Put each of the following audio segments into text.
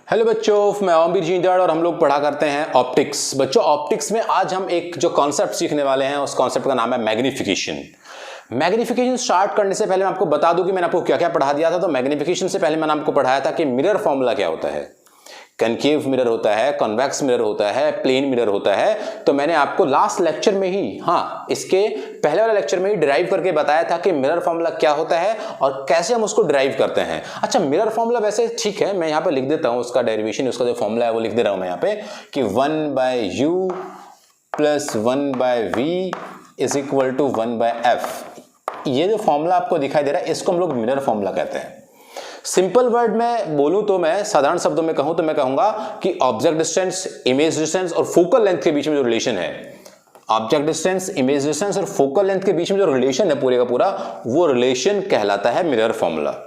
Hello बच्चों, मैं ओमवीर जिंदाड़ और हम लोग पढ़ा करते हैं ऑप्टिक्स। बच्चों, ऑप्टिक्स में आज हम एक जो कॉन्सेप्ट सीखने वाले हैं उस कॉन्सेप्ट का नाम है मैग्निफिकेशन। मैग्निफिकेशन स्टार्ट करने से पहले मैं आपको बता दूं कि मैंने आपको क्या क्या पढ़ा दिया था। तो मैग्निफिकेशन से पहले मैंने आपको पढ़ाया था कि मिरर फॉर्मूला क्या होता है। कनकेव मिरर होता है, कॉन्वेक्स मिरर होता है, प्लेन मिरर होता है। तो मैंने आपको लास्ट लेक्चर में ही, इसके पहले वाले लेक्चर में ही डिराइव करके बताया था कि मिरर फॉर्मूला क्या होता है और कैसे हम उसको डिराइव करते हैं। अच्छा, मिरर फॉर्मूला वैसे ठीक है, मैं यहाँ पे लिख देता हूँ उसका डेरिवेशन, उसका जो फॉर्मूला है वो लिख दे रहा हूँ मैं यहाँ पे कि 1/u plus 1/v is equal to 1/f। ये जो फॉर्मूला आपको दिखाई दे रहा है इसको हम लोग मिरर फॉर्मूला कहते हैं। सिंपल वर्ड में बोलूं तो, मैं साधारण शब्दों में कहूं तो मैं कहूंगा कि ऑब्जेक्ट डिस्टेंस, इमेज डिस्टेंस और फोकल लेंथ के बीच में जो रिलेशन है, ऑब्जेक्ट डिस्टेंस, इमेज डिस्टेंस और फोकल लेंथ के बीच में जो रिलेशन है पूरे का पूरा, वो रिलेशन कहलाता है मिरर फॉर्मूला।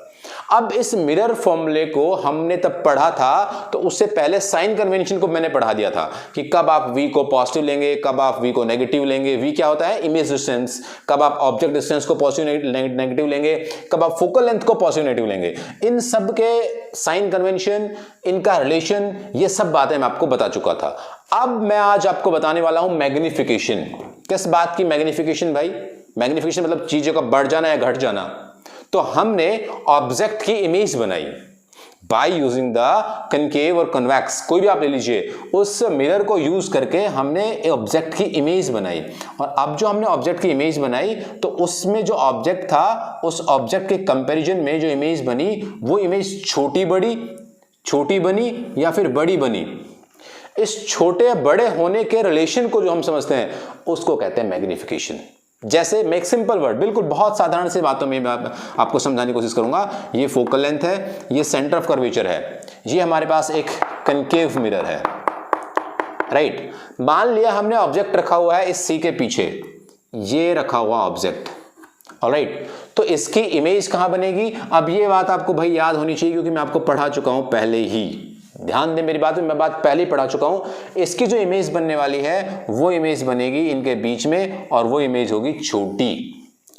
अब इस मिरर फॉर्मूले को हमने तब पढ़ा था तो उससे पहले साइन कन्वेंशन को मैंने पढ़ा दिया था कि कब आप v को पॉजिटिव लेंगे, कब आप v को नेगेटिव लेंगे। v क्या होता है? Image distance. कब आप ऑब्जेक्ट डिस्टेंस को पॉजिटिव नेगेटिव लेंगे, कब आप फोकल लेंथ को पॉजिटिव नेगेटिव लेंगे। इन सब के साइन कन्वेंशन, इनका रिलेशन, ये सब बातें मैं आपको बता चुका था। अब मैं आज आपको बताने वाला हूं मैग्निफिकेशन। किस बात की मैग्निफिकेशन भाई? मैग्निफिकेशन मतलब चीजों का बढ़ जाना या घट जाना। तो हमने ऑब्जेक्ट की इमेज बनाई बाय यूजिंग द कनकेव और कन्वेक्स, कोई भी आप ले लीजिए, उस मिरर को यूज करके हमने ऑब्जेक्ट की इमेज बनाई। और अब जो हमने ऑब्जेक्ट की इमेज बनाई तो उसमें जो ऑब्जेक्ट था, उस ऑब्जेक्ट के कंपैरिजन में जो इमेज बनी, वो इमेज छोटी बनी या फिर बड़ी बनी। इस छोटे बड़े होने के रिलेशन को जो हम समझते हैं उसको कहते हैं मैग्निफिकेशन। जैसे मैं एक सिंपल वर्ड, बिल्कुल बहुत साधारण से बातों में मैं आपको समझाने की कोशिश करूंगा। ये फोकल लेंथ है, ये सेंटर ऑफ कर्वेचर है, ये हमारे पास एक कनकेव मिरर है, राइट। मान लिया हमने ऑब्जेक्ट रखा हुआ है इस सी के पीछे, ये रखा हुआ ऑब्जेक्ट, ऑलराइट। तो इसकी इमेज कहां बनेगी? अब ये बात आपको भाई याद होनी चाहिए क्योंकि मैं आपको पढ़ा चुका हूं पहले ही। ध्यान दें मेरी बात में, मैं बात पहले ही पढ़ा चुका हूं। इसकी जो इमेज बनने वाली है वो इमेज बनेगी इनके बीच में और वो इमेज होगी छोटी,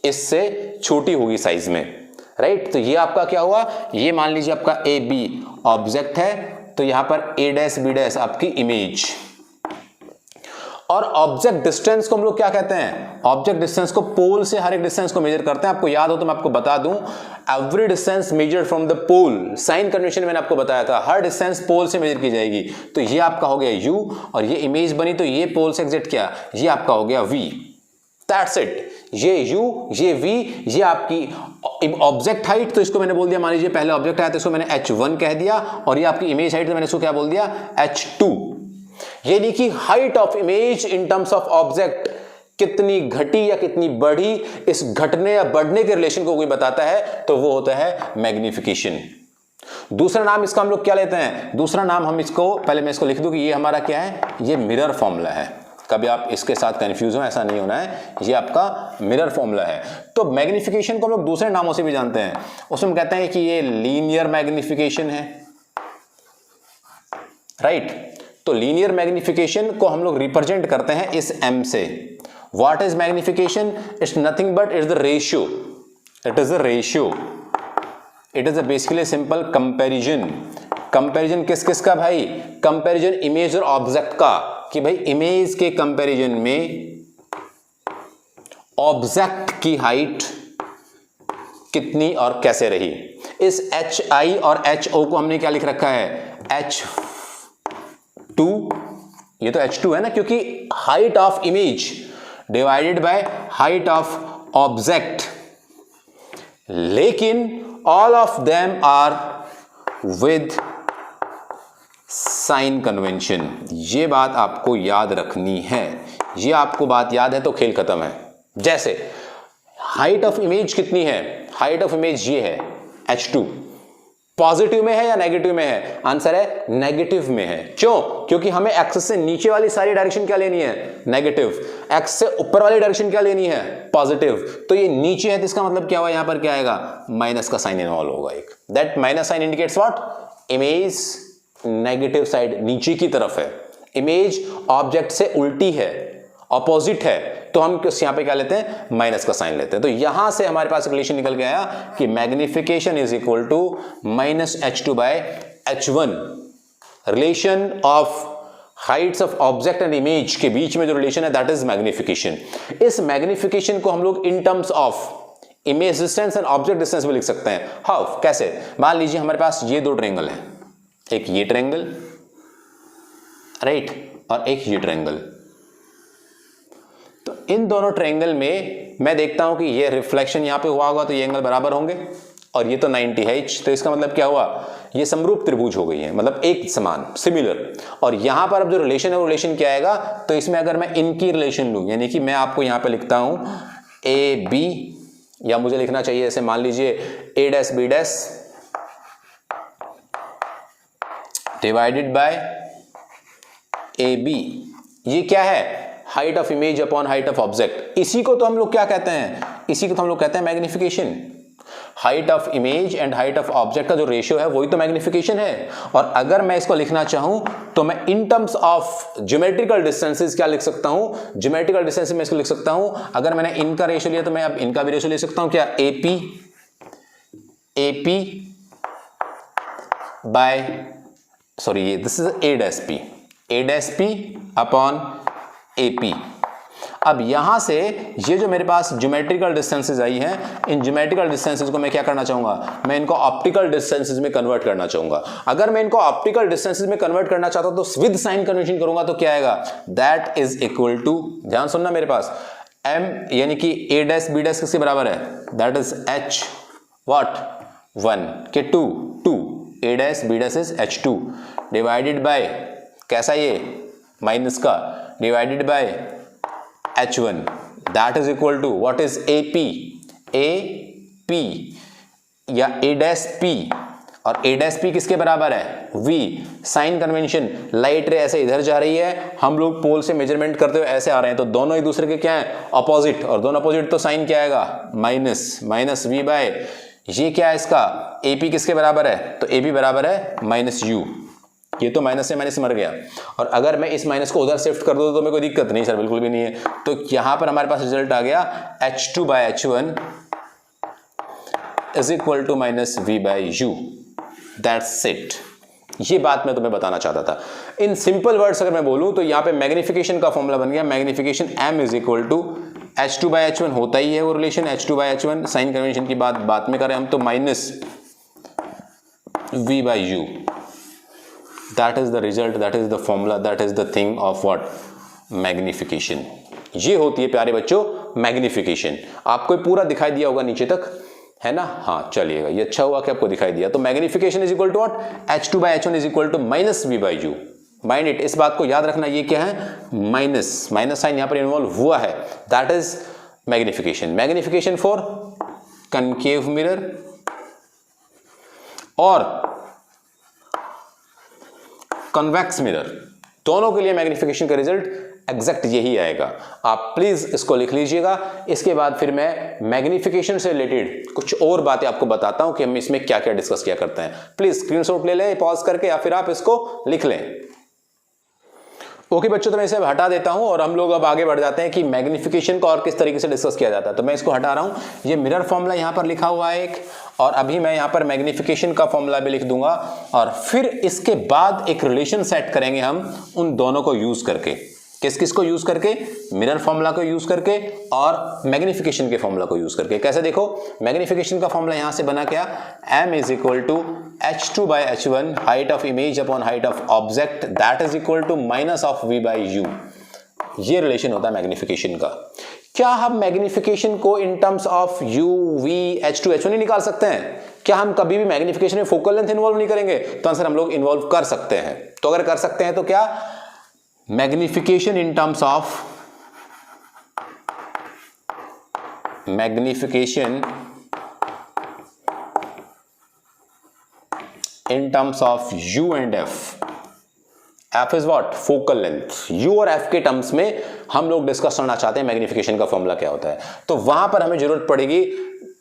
इससे छोटी होगी साइज में, राइट। तो ये आपका क्या हुआ? ये मान लीजिए आपका ए बी ऑब्जेक्ट है, तो यहां पर ए डैश बी डैश आपकी इमेज। और ऑब्जेक्ट डिस्टेंस को हम लोग क्या कहते हैं? ऑब्जेक्ट डिस्टेंस को पोल से हर एक डिस्टेंस को मेजर करते हैं। आपको याद हो तो मैं आपको बता दूं, every distance measured from the pole, sign convention मैंने आपको बताया था, हर डिस्टेंस पोल से मेजर की जाएगी। तो ये आपका हो गया u और ये इमेज बनी तो ये पोल से एग्जिट किया, ये आपका हो गया v। That's it. ये u, ये v, ये आपकी ऑब्जेक्ट हाइट, तो इसको मैंने बोल दिया, मान लीजिए पहले ऑब्जेक्ट आया तो इसको मैंने h1 कह दिया, और ये आपकी इमेज हाइट तो मैंने इसको क्या बोल दिया? h2। यानी कि height of image in terms of object कितनी घटी या कितनी बढ़ी, इस घटने या बढ़ने के रिलेशन को कोई बताता है तो वो होता है मैग्निफिकेशन। दूसरा नाम इसका हम लोग क्या लेते हैं? दूसरा नाम हम इसको, पहले मैं इसको लिख दूं कि ये हमारा क्या है? ये मिरर फॉर्मूला है। कभी आप इसके साथ कंफ्यूज हो, ऐसा नहीं होना है, ये आपका मिरर फॉर्मूला है। तो मैग्निफिकेशन को हम लोग दूसरे नामों से भी जानते हैं। उसमें हम कहते हैं कि ये लीनियर मैग्निफिकेशन है, राइट। तो लीनियर मैग्निफिकेशन को हम लोग रिप्रेजेंट करते हैं इस m से। What is magnification? It's nothing but it's the ratio, it is the ratio, it is basically simple comparison. Comparison किस किस का भाई? कंपैरिजन इमेज और ऑब्जेक्ट का, कि भाई इमेज के कंपैरिजन में ऑब्जेक्ट की हाइट कितनी और कैसे रही। इस HI और HO को हमने क्या लिख रखा है? H2, ये तो H2 है ना, क्योंकि height of image divided by height of object, लेकिन all of them are with sign convention. ये बात आपको याद रखनी है, ये आपको बात याद है तो खेल खत्म है। जैसे हाइट ऑफ इमेज कितनी है? हाइट ऑफ इमेज ये है H2। पॉजिटिव में है या नेगेटिव में है? आंसर है नेगेटिव में है। क्यों? क्योंकि हमें एक्स से नीचे वाली सारी डायरेक्शन क्या लेनी है? नेगेटिव। एक्स से ऊपर वाली डायरेक्शन क्या लेनी है? पॉजिटिव। तो ये नीचे है तो इसका मतलब क्या हुआ? यहां पर क्या आएगा? माइनस का साइन इन्वॉल्व होगा एक। That minus sign indicates what? Image negative side, नीचे की तरफ है। इमेज ऑब्जेक्ट से उल्टी है, ऑपोजिट है, तो हम यहां पे क्या लेते हैं? माइनस का साइन लेते हैं। तो यहां से हमारे पास रिलेशन निकल के आया कि magnification is equal to -H2 by H1। Relation of heights of object and image के बीच में जो रिलेशन है दैट इज मैग्निफिकेशन। इस मैग्निफिकेशन को हम लोग in terms of image distance and object distance में लिख सकते हैं। हाउ, कैसे? मान लीजिए हमारे पास ये दो ट्रायंगल है, एक ये ट्रायंगल राइट और एक ये ट्रायंगल। तो इन दोनों ट्रायंगल में मैं देखता हूं कि ये रिफ्लेक्शन यहां पे हुआ होगा तो ये एंगल बराबर होंगे और ये तो 90 है। तो इसका मतलब क्या हुआ, ये समरूप त्रिभुज हो गई है, मतलब एक समान सिमिलर। और यहां पर अब जो रिलेशन है वो रिलेशन क्या आएगा, तो इसमें अगर मैं इनकी रिलेशन लूं, यानी कि मैं आपको यहां पे लिखता हूं ए बी, या मुझे लिखना चाहिए ऐसे, मान लीजिए A dash B dash divided by A B. ये क्या है, height of image upon height of object. इसी को तो हम लोग क्या कहते हैं, इसी को तो हम लोग कहते हैं magnification. Height of image and height of object का जो रेशियो है वही तो मैग्निफिकेशन है। और अगर मैं इसको लिखना चाहूं तो मैं इन टर्म्स ऑफ ज्योमेट्रिकल डिस्टेंसेस क्या लिख सकता हूं, ज्योमेट्रिकल डिस्टेंस में इसको लिख सकता हूं। अगर मैंने इनका रेशियो लिया तो मैं अब इनका भी रेशियो ले सकता हूं, क्या, AP by sorry this is A dash P upon AP. अब यहां से ये जो मेरे पास ज्योमेट्रिकल डिस्टेंसेस आई हैं, इन ज्योमेट्रिकल डिस्टेंसेस को मैं क्या करना चाहूंगा, मैं इनको ऑप्टिकल डिस्टेंसेस में कन्वर्ट करना चाहूंगा। अगर मैं इनको ऑप्टिकल डिस्टेंसेस में कन्वर्ट करना चाहता हूं तो विद साइन कन्वेंशन करूंगा तो क्या आएगा, दैट इज इक्वल टू, ध्यान सुनना मेरे पास, m यानी कि a डैश b डैश किसके बराबर है, दैट इज h व्हाट 1 के 2 a dash b dash is h2 divided by कैसा, ये माइनस का, divided by h1 that is equal to what is AP या a डैश p, और a डैश p किसके बराबर है, v। साइन कन्वेंशन, लाइट रे ऐसे इधर जा रही है, हम लोग पोल से मेजरमेंट करते हुए ऐसे आ रहे हैं, तो दोनों एक दूसरे के क्या है, अपोजिट, और दोनों अपोजिट तो साइन क्या आएगा, माइनस v बाय, ये क्या है इसका, AP किसके बराबर है, तो AP बराबर है माइनस u। ये तो माइनस से माइनस मर गया, और अगर मैं इस माइनस को उधर शिफ्ट कर दूं तो मेरे कोई दिक्कत नहीं सर, बिल्कुल भी नहीं है। तो यहां पर हमारे पास रिजल्ट आ गया h2 by h1 is equal to minus v by u। That's it. ये बात मैं तुम्हें बताना चाहता था। इन सिंपल वर्ड्स अगर मैं बोलूं तो यहां पे मैग्निफिकेशन का फॉर्मूला बन गया, magnification m is equal to h2 by h1 होता ही है वो relation, h2 by h1, sign convention की बात में करें हम तो minus v by u। That is the result, that is the formula, that is the thing of what, magnification। ये होती है प्यारे बच्चों मैग्निफिकेशन। आपको पूरा दिखाई दिया होगा नीचे तक, है ना, हाँ चलिएगा, ये अच्छा हुआ कि आपको दिखाई दिया। तो magnification is equal to what, h2 by h1 is equal to minus v by u। Mind it, इस बात को याद रखना, ये क्या है, माइनस साइन यहां पर इन्वॉल्व हुआ है, that is magnification. Magnification for concave mirror और कन्वेक्स मिरर, दोनों के लिए मैग्निफिकेशन का रिजल्ट एग्जैक्ट यही आएगा। आप प्लीज इसको लिख लीजिएगा। इसके बाद फिर मैं मैग्निफिकेशन से रिलेटेड कुछ और बातें आपको बताता हूं कि हम इसमें क्या क्या डिस्कस किया करते हैं। प्लीज स्क्रीनशॉट ले लें पॉज करके, या फिर आप इसको लिख लें। ओके बच्चों, तो मैं इसे हटा देता हूं और हम लोग अब आगे बढ़ जाते हैं कि मैग्निफिकेशन को और किस तरीके से डिस्कस किया जाता है। तो मैं इसको हटा रहा हूं, ये मिरर फॉर्मूला यहां पर लिखा हुआ है एक, और अभी मैं यहां पर मैग्निफिकेशन का फॉर्मूला भी लिख दूंगा, और फिर इसके बाद एक रिलेशन सेट करेंगे हम उन दोनों को यूज करके। किस किस को यूज करके, मिरर फॉर्मूला को यूज करके और मैग्निफिकेशन के फॉर्मूला को यूज करके। कैसे, देखो मैग्निफिकेशन का फॉर्मूला यहां से बना क्या, m is equal to h2 by h1 height of image upon height of object that is equal to minus of v by u। ये रिलेशन होता है मैग्निफिकेशन का। क्या हम मैग्निफिकेशन को in terms of u v h2 h1 ही निकाल सकते हैं? क्या हम कभी भी मैग्निफिकेशन में फोकल लेंथ इन्वॉल्व नहीं करेंगे? तो आंसर हम लोग इन्वॉल्व कर सकते हैं। तो अगर कर सकते हैं तो क्या, magnification in terms of u and f is what, focal length. u और f के टर्म्स में हम लोग डिस्कस करना चाहते हैं मैग्निफिकेशन का फॉर्मूला क्या होता है। तो वहां पर हमें जरूरत पड़ेगी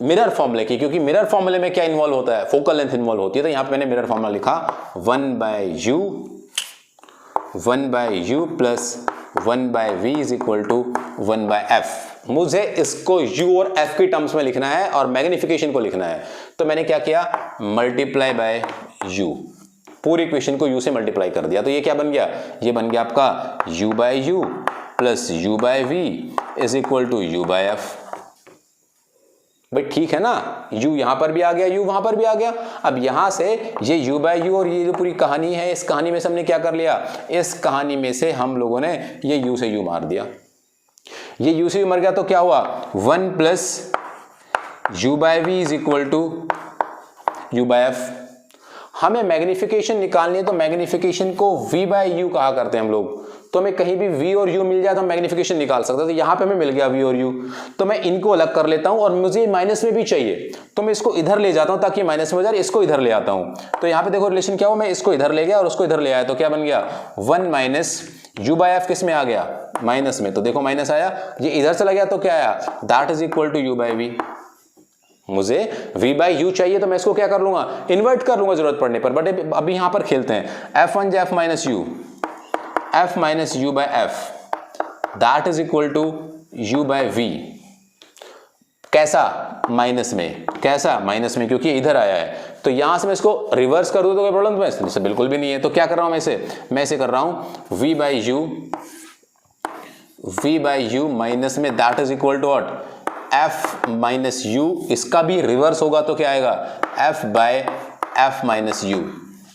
मिरर फॉर्मूले की, क्योंकि मिरर फॉर्मूले में क्या इन्वॉल्व होता है, फोकल लेंथ इन्वॉल्व होती है। तो यहां पे मैंने मिरर फॉर्मूला लिखा 1 by u plus 1 by v is equal to 1 by f। मुझे इसको u और f के टर्म्स में लिखना है और मैग्निफिकेशन को लिखना है। तो मैंने क्या किया, मल्टीप्लाई बाय u पूरी इक्वेशन को u से मल्टीप्लाई कर दिया, तो ये क्या बन गया, ये बन गया आपका u by u plus u by v is equal to u by f. भाई ठीक है ना, u यहां पर भी आ गया, u वहां पर भी आ गया। अब यहां से ये u बाई यू और ये जो पूरी कहानी है, इस कहानी में से हमने क्या कर लिया, इस कहानी में से हम लोगों ने ये u से u मार दिया। ये u से u मर गया तो क्या हुआ, 1 plus u by v is equal to u by f. हमें मैग्निफिकेशन निकालनी है, तो मैग्निफिकेशन को v बाई यू कहा करते हैं हम लोग। तो हमें कहीं भी v और u मिल जाए तो हम मैग्निफिकेशन निकाल सकते हैं। तो यहां पे हमें मिल गया v और u, तो मैं इनको अलग कर लेता हूं और मुझे माइनस में भी चाहिए, तो मैं इसको इधर ले जाता हूं ताकि माइनस में हो जाए, इसको इधर ले आता हूं। तो यहां पे देखो रिलेशन क्या हुआ, मैं इसको इधर ले गया और उसको इधर ले आया, तो क्या बन गया 1 माइनस u बाई एफ, किस में आ गया, माइनस में। तो देखो माइनस आया, ये इधर चला गया तो क्या आया, that is equal to u by v. मुझे v बाई यू चाहिए तो मैं इसको क्या कर लूंगा, इन्वर्ट कर लूंगा जरूरत पड़ने पर। बट अभी यहां पर खेलते हैं, f1 f minus u, f minus u by f that is equal to u by v. कैसा, माइनस में, कैसा, माइनस में, क्योंकि इधर आया है। तो यहां से मैं इसको रिवर्स कर दूं तो कोई प्रॉब्लम तो इससे बिल्कुल भी नहीं है। तो क्या कर रहा हूं मैं इसे कर रहा हूं v बाई यू माइनस में that is equal to what, f minus u. इसका भी रिवर्स होगा तो क्या आएगा, f by f minus u.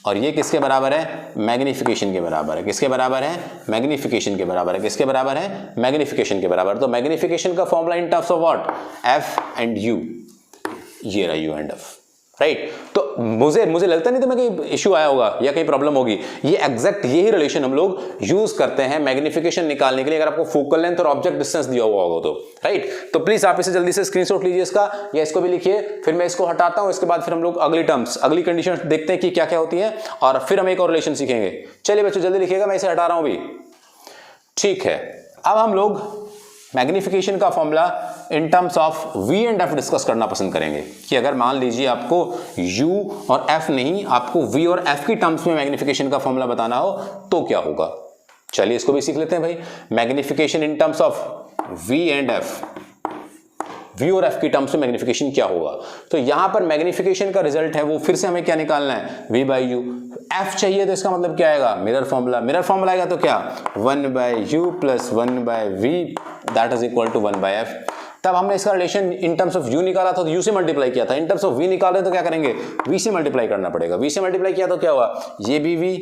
और ये किसके बराबर है, मैग्निफिकेशन के बराबर है। किसके बराबर है, मैग्निफिकेशन के बराबर है। किसके बराबर है, मैग्निफिकेशन के बराबर। तो मैग्निफिकेशन का formula in terms of what, f and u, ये रहा u एंड f, राइट। तो मुझे लगता नहीं तो मैं कहीं इश्यू आया होगा या कहीं प्रॉब्लम होगी। ये एग्जैक्ट यही रिलेशन हम लोग यूज करते हैं मैग्निफिकेशन निकालने के लिए, अगर आपको फोकल लेंथ और ऑब्जेक्ट डिस्टेंस दिया हुआ होगा तो, राइट। तो प्लीज आप इसे जल्दी से स्क्रीनशॉट लीजिए इसका, या इसको भी लिखिए, फिर मैं इसको हटाता हूं। इसके बाद फिर हम लोग अगली टर्म्स, अगली कंडीशन देखते हैं कि क्या क्या होती है, और फिर हम एक और रिलेशन सीखेंगे। चलिए बच्चों जल्दी लिखिएगा, मैं इसे हटा रहा हूं भी, ठीक है। अब हम लोग मैग्निफिकेशन का formula in terms of v and f discuss करना पसंद करेंगे, कि अगर मान लीजिए आपको u और f नहीं, आपको v और f की टर्म्स में मैग्निफिकेशन का फॉर्मूला बताना हो तो क्या होगा। चलिए इसको भी सीख लेते हैं भाई। Magnification in terms of v and f, v और f की टर्म्स में मैग्निफिकेशन क्या होगा। तो यहां पर मैग्निफिकेशन का रिजल्ट है वो फिर से हमें क्या निकालना है, v बाई यू। f चाहिए तो इसका मतलब क्या आएगा, मिरर फॉर्मूला। मिरर फॉर्मूला आएगा तो क्या, 1 by u plus 1 by v that is equal to 1 by f. तब हमने इसका relation in terms of u निकाला था तो u से मल्टीप्लाई किया था, इन टर्म्स ऑफ v निकाल रहे तो क्या करेंगे, v से मल्टीप्लाई करना पड़ेगा। v से मल्टीप्लाई किया तो क्या हुआ, ये भी v,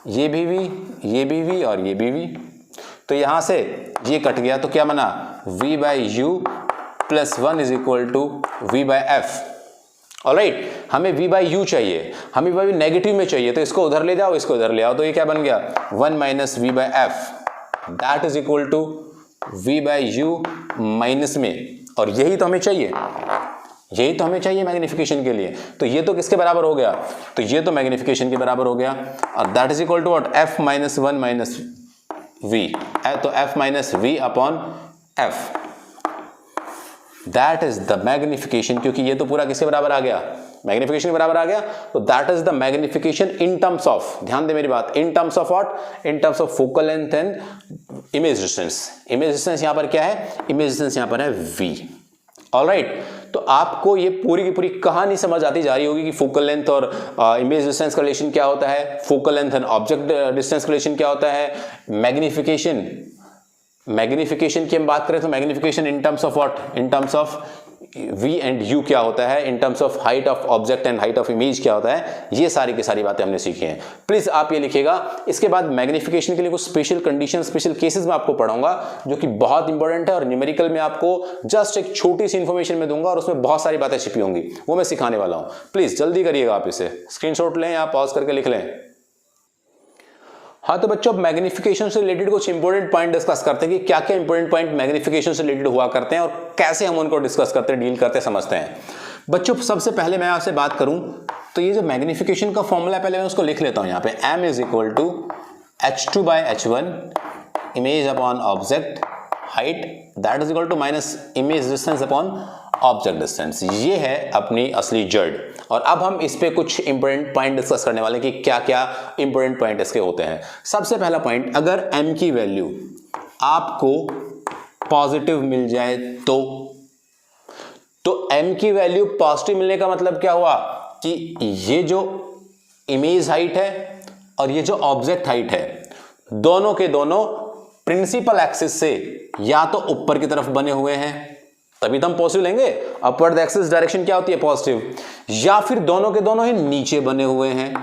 ये भी v, ये भी v और ये भी v। तो यहां से ये कट गया तो क्या बना, v by u plus 1 is equal to v by f. Alright, हमें v बाई यू चाहिए, हमें v नेगेटिव में चाहिए, तो इसको उधर ले जाओ, इसको उधर ले आओ, तो ये क्या बन गया 1 minus v by f that is equal to v by u minus में। और यही तो हमें चाहिए, यही तो हमें चाहिए मैग्निफिकेशन के लिए। तो ये तो किसके बराबर हो गया, तो ये तो मैग्निफिकेशन के बराबर हो गया, और that is equal to what, f minus 1 minus v, तो f minus v upon f, that is the magnification. क्योंकि ये तो पूरा किसके बराबर आ गया, मैग्निफिकेशन के बराबर आ गया, तो that is the magnification in terms of, ध्यान दे मेरी बात, इन terms of what, in terms of focal length and image distance. Image distance यहां पर क्या है, इमेज डिस्टेंस यहां पर है v। ऑलराइट, तो आपको ये पूरी की पूरी कहानी समझ आती जा रही होगी कि फोकल लेंथ और इमेज डिस्टेंस का रिलेशन क्या होता है, focal length and object distance का रिलेशन क्या होता है। मैग्निफिकेशन की हम बात करें तो magnification in terms of what, in terms of v and u क्या होता है, इन terms of height of object and height of image क्या होता है। ये सारी की सारी बातें हमने सीखी हैं। प्लीज आप ये लिखिएगा। इसके बाद मैग्निफिकेशन के लिए कुछ स्पेशल कंडीशन, स्पेशल केसेस में आपको पढ़ाऊंगा जो कि बहुत इंपॉर्टेंट है, और न्यूमेरिकल में आपको जस्ट एक छोटी सी इंफॉर्मेशन में दूंगा और उसमें बहुत सारी बातें छिपी होंगी, वो मैं सिखाने वाला हूं। प्लीज जल्दी करिएगा, आप इसे स्क्रीनशॉट लें या पॉज करके लिख लें। हाँ तो बच्चों, अब मैग्निफिकेशन से रिलेटेड कुछ इंपॉर्टेंट पॉइंट डिस्कस करते हैं कि क्या क्या इंपॉर्टेंट पॉइंट मैग्निफिकेशन से रिलेटेड हुआ करते हैं और कैसे हम उनको डिस्कस करते हैं, डील करते हैं, समझते हैं। बच्चों सबसे पहले मैं आपसे बात करूं तो ये जो मैग्निफिकेशन का फॉर्मूला है, पहले मैं उसको लिख लेता हूं यहाँ पे। m is equal to h2 by h1 image upon object height that is equal to minus image distance upon object distance. ये है अपनी असली जड़। और अब हम इस पे कुछ इंपॉर्टेंट पॉइंट डिस्कस करने वाले हैं कि क्या क्या इंपॉर्टेंट पॉइंट इसके होते हैं। सबसे पहला पॉइंट, अगर m की वैल्यू आपको पॉजिटिव मिल जाए तो m की वैल्यू पॉजिटिव मिलने का मतलब क्या हुआ कि ये जो इमेज हाइट है और ये जो ऑब्जेक्ट हाइट है, दोनों के दोनों प्रिंसिपल एक्सिस से या तो ऊपर की तरफ बने हुए हैं, तभी तो हम पॉजिटिव लेंगे, अपवर्ड एक्सिस डायरेक्शन क्या होती है पॉजिटिव, या फिर दोनों के दोनों ही नीचे बने हुए हैं।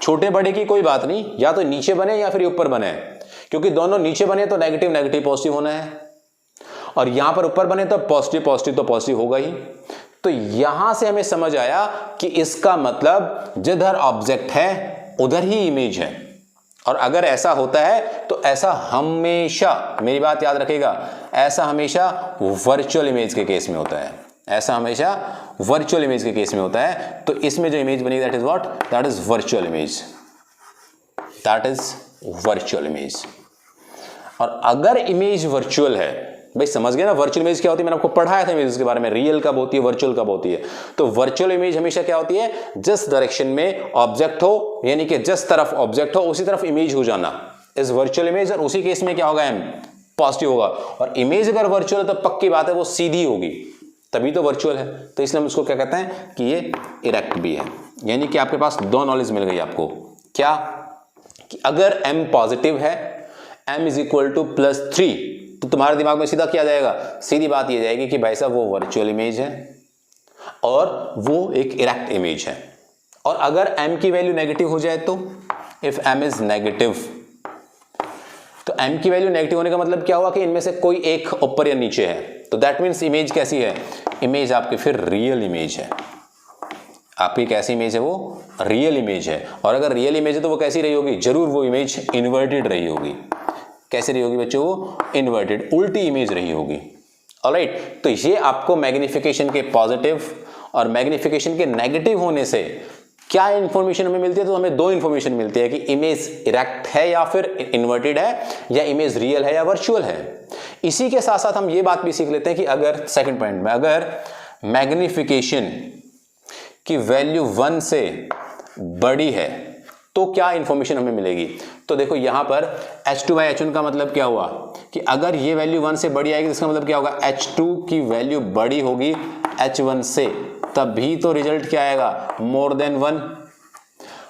छोटे बड़े की कोई बात नहीं, या तो नीचे बने या फिर ऊपर बने, क्योंकि दोनों नीचे बने तो नेगेटिव नेगेटिव पॉजिटिव होना है, और यहां पर ऊपर बने तो पॉजिटिव पॉजिटिव तो पॉजिटिव होगा ही। तो यहां से हमें समझ आया कि इसका मतलब जिधर ऑब्जेक्ट है उधर ही इमेज है। और अगर ऐसा होता है तो ऐसा हमेशा, मेरी बात याद रखिएगा, ऐसा हमेशा वर्चुअल इमेज के केस में होता है, ऐसा हमेशा वर्चुअल इमेज के केस में होता है। तो इसमें जो इमेज बनी that is what, that is virtual image, that is virtual image. और अगर इमेज वर्चुअल है, भाई समझ गए ना वर्चुअल इमेज क्या होती है, मैंने आपको पढ़ाया था इमेज के बारे में, रियल कब होती है वर्चुअल कब होती है। तो वर्चुअल इमेज हमेशा क्या होती है, जिस डायरेक्शन में ऑब्जेक्ट हो, यानी कि जिस तरफ ऑब्जेक्ट हो उसी तरफ इमेज हो जाना इज वर्चुअल इमेज, और उसी केस में क्या होगा, एम पॉजिटिव होगा। और इमेज अगर वर्चुअल है तो पक्की बात है वो सीधी होगी, तभी तो वर्चुअल है। तो इसलिए हम उसको क्या कहते हैं कि ये इरेक्ट भी है। यानी कि आपके पास दो नॉलेज मिल गई आपको, क्या कि अगर m पॉजिटिव है, m इज इक्वल टू +3, तो तुम्हारे दिमाग में सीधा क्या जाएगा, सीधी बात ये जाएगी कि भाई साहब वो वर्चुअल इमेज है और वो एक इरेक्ट इमेज है। और अगर m की वैल्यू नेगेटिव हो जाए तो, इफ m इज नेगेटिव, तो m की वैल्यू नेगेटिव होने का मतलब क्या हुआ कि इनमें से कोई एक ऊपर या नीचे है, तो दैट मीन्स इमेज कैसी है, इमेज आपकी फिर रियल इमेज है। आपकी कैसी इमेज है, वो रियल इमेज है। और अगर रियल इमेज है तो वो कैसी रही होगी, जरूर वो इमेज इन्वर्टेड रही होगी। कैसे रही होगी बच्चों, वो इन्वर्टेड, उल्टी इमेज रही होगी। ऑलराइट, तो ये आपको मैग्निफिकेशन के पॉजिटिव और मैग्निफिकेशन के नेगेटिव होने से क्या इंफॉर्मेशन हमें मिलती है, तो हमें दो इंफॉर्मेशन मिलती है कि इमेज इरेक्ट है या फिर इन्वर्टेड है, या इमेज रियल है या वर्चुअल है। इसी के साथ साथ हम ये बात भी सीख लेते हैं कि अगर सेकंड पॉइंट में अगर मैग्निफिकेशन की वैल्यू 1 से बड़ी है तो क्या इंफॉर्मेशन हमें मिलेगी। तो देखो यहां पर h2/h1 का मतलब क्या हुआ कि अगर ये वैल्यू 1 से बड़ी आएगी तो इसका मतलब क्या होगा, h2 की वैल्यू बड़ी होगी h1 से, तभी तो रिजल्ट क्या आएगा, मोर देन 1।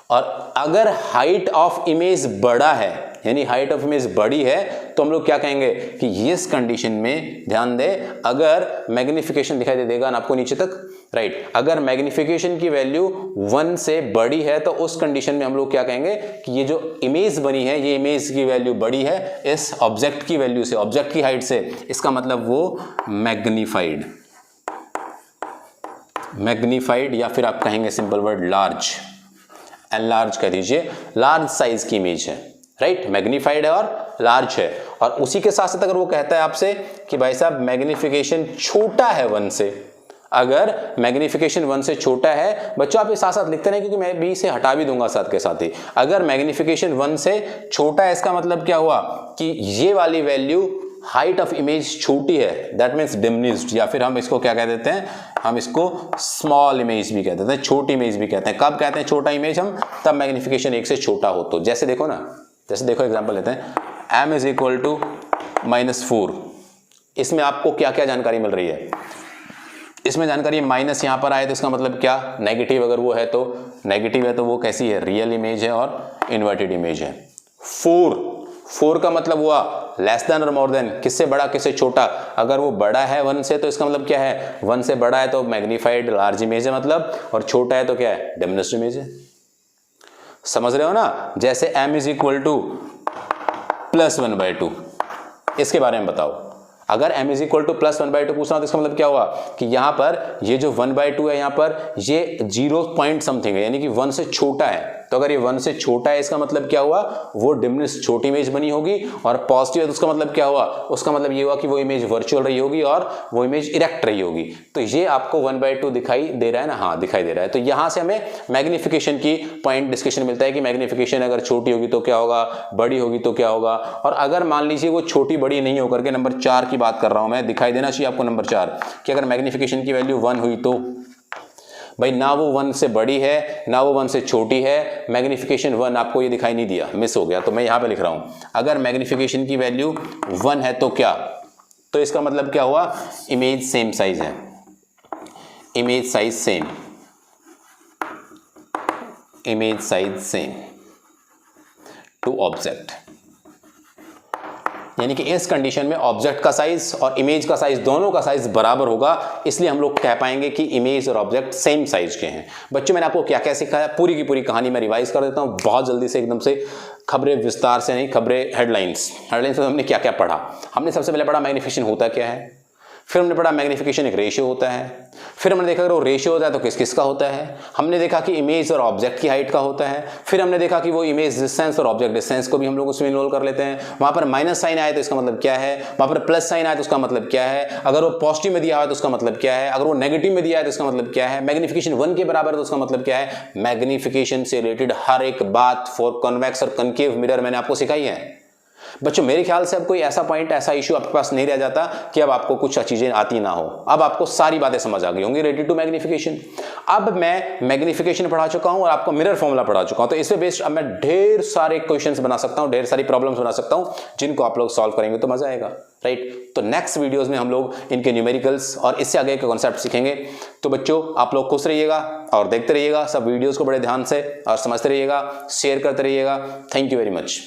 और अगर हाइट ऑफ इमेज बड़ा है, यानी हाइट ऑफ इमेज बड़ी है, तो हम लोग क्या कहेंगे कि इस कंडीशन में ध्यान दे, अगर मैग्निफिकेशन दिखाई दे देगा ना आपको नीचे तक, राइट, अगर मैग्निफिकेशन की वैल्यू 1 से बड़ी है तो उस कंडीशन में हम लोग क्या कहेंगे कि ये जो इमेज बनी है, ये इमेज की वैल्यू बड़ी है इस ऑब्जेक्ट की वैल्यू से, ऑब्जेक्ट की हाइट से, इसका मतलब वो मैग्नीफाइड, मैग्नीफाइड, या फिर आप कहेंगे सिंपल वर्ड लार्ज, एनलार्ज कह दीजिए, लार्ज साइज की इमेज है, राइट, मैग्नीफाइड है और लार्ज है। और उसी के साथ साथ अगर वो कहता है आपसे कि भाई साहब मैग्निफिकेशन छोटा है 1 से, अगर मैग्निफिकेशन 1 से छोटा है, बच्चों आप इस साथ साथ लिखते नहीं क्योंकि मैं भी इसे हटा भी दूंगा साथ के साथ ही, अगर मैग्निफिकेशन 1 से छोटा है इसका मतलब क्या हुआ कि ये वाली वैल्यू हाइट ऑफ इमेज छोटी है, दैट मीन्स डिमिनिश्ड, या फिर हम इसको क्या कह देते हैं, हम इसको स्मॉल इमेज भी कह देते हैं, छोटी इमेज भी कहते हैं। कब कहते हैं छोटा इमेज हम, तब मैग्निफिकेशन 1 से छोटा हो तो। जैसे देखो ना, जैसे देखो एग्जांपल लेते हैं, m इज इक्वल टू -4, इसमें आपको क्या क्या जानकारी मिल रही है, इसमें जानकारी माइनस यहां पर आए तो इसका मतलब क्या, नेगेटिव, अगर वो है तो नेगेटिव है तो वो कैसी है, रियल इमेज है और इन्वर्टेड इमेज है। 4 का मतलब हुआ लेस देन और मोर देन, किससे बड़ा किससे छोटा, अगर वो बड़ा है 1 से तो इसका मतलब क्या है, 1 से बड़ा है तो मैग्नीफाइड लार्ज इमेज है मतलब, और छोटा है तो क्या है, डिमिनिश्ड इमेज है। समझ रहे हो ना, जैसे m इज इक्वल टू +1/2, इसके बारे में बताओ, अगर m इज इक्वल टू +1/2 पूछना तो इसका मतलब क्या हुआ कि यहां पर ये जो 1/2 है, यहां पर ये 0 पॉइंट समथिंग है, यानी कि 1 से छोटा है, तो अगर ये 1 से छोटा है इसका मतलब क्या हुआ, वो डिमिनिश्ड छोटी इमेज बनी होगी, और पॉजिटिव है तो उसका मतलब क्या हुआ, उसका मतलब ये हुआ कि वो इमेज वर्चुअल रही होगी और वो इमेज इरेक्ट रही होगी। तो ये आपको 1/2 दिखाई दे रहा है ना, हाँ दिखाई दे रहा है। तो यहां से हमें मैग्निफिकेशन की पॉइंट डिस्कशन मिलता है कि मैग्निफिकेशन अगर छोटी होगी तो क्या होगा, बड़ी होगी तो क्या होगा। और अगर मान लीजिए वो छोटी बड़ी नहीं होकर के, नंबर 4 की बात कर रहा हूं मैं, दिखाई देना चाहिए आपको नंबर 4, कि अगर मैग्निफिकेशन की वैल्यू 1 हुई तो भाई ना वो 1 से बड़ी है ना वो 1 से छोटी है, मैग्निफिकेशन 1 आपको ये दिखाई नहीं दिया, मिस हो गया, तो मैं यहां पे लिख रहा हूं अगर मैग्निफिकेशन की वैल्यू 1 है तो क्या, तो इसका मतलब क्या हुआ, इमेज सेम साइज है, image size same, image size same to object, यानी कि इस कंडीशन में ऑब्जेक्ट का साइज और इमेज का साइज दोनों का साइज बराबर होगा, इसलिए हम लोग कह पाएंगे कि इमेज और ऑब्जेक्ट सेम साइज के हैं। बच्चों मैंने आपको क्या क्या सिखाया, पूरी की पूरी कहानी मैं रिवाइज कर देता हूं बहुत जल्दी से, एकदम से, खबरें विस्तार से नहीं, खबरें हेडलाइंस में हमने क्या क्या पढ़ा। हमने सबसे पहले पढ़ा मैग्नीफिकेशन होता क्या है, फिर हमने पढ़ा मैग्नीफिकेशन एक रेशियो होता है, फिर हमने देखा अगर वो रेशियो होता है तो किस किस का होता है, हमने देखा कि इमेज और ऑब्जेक्ट की हाइट का होता है, फिर हमने देखा कि वो इमेज डिस्टेंस और ऑब्जेक्ट डिस्टेंस को भी हम लोग उसमें इन्वॉल्व कर लेते हैं। वहां पर माइनस साइन आए तो इसका मतलब क्या है, वहां पर प्लस साइन आए तो उसका मतलब क्या है, अगर वो पॉजिटिव में दिया हुआ है तो उसका मतलब क्या है, अगर वो नेगेटिव में दिया है तो इसका मतलब क्या है, मैग्नीफिकेशन 1 के बराबर है तो उसका मतलब क्या है। मैग्नीफिकेशन से रिलेटेड हर एक बात फॉर कॉन्वेक्स और कनकेव मिरर मैंने आपको सिखाई है। बच्चों मेरे ख्याल से अब कोई ऐसा पॉइंट, ऐसा इश्यू आपके पास नहीं रह जाता कि अब आपको कुछ चीजें आती ना हो। अब आपको सारी बातें समझ आ गई होंगी रिलेटेड टू मैग्नीफिकेशन। अब मैं मैग्नीफिकेशन पढ़ा चुका हूं और आपको मिरर फॉर्मूला पढ़ा चुका हूं, तो इससे बेस्ड अब मैं ढेर सारे क्वेश्चंस बना सकता हूं, ढेर सारी प्रॉब्लम्स बना सकता हूं, जिनको आप लोग सॉल्व करेंगे तो मजा आएगा, राइट। तो नेक्स्ट वीडियोस में हम लोग इनके न्यूमेरिकल्स और इससे आगे के कॉन्सेप्ट सीखेंगे। तो बच्चों आप लोग खुश रहिएगा और देखते रहिएगा सब वीडियोस को बड़े ध्यान से और समझते रहिएगा, शेयर करते रहिएगा। Thank you very much.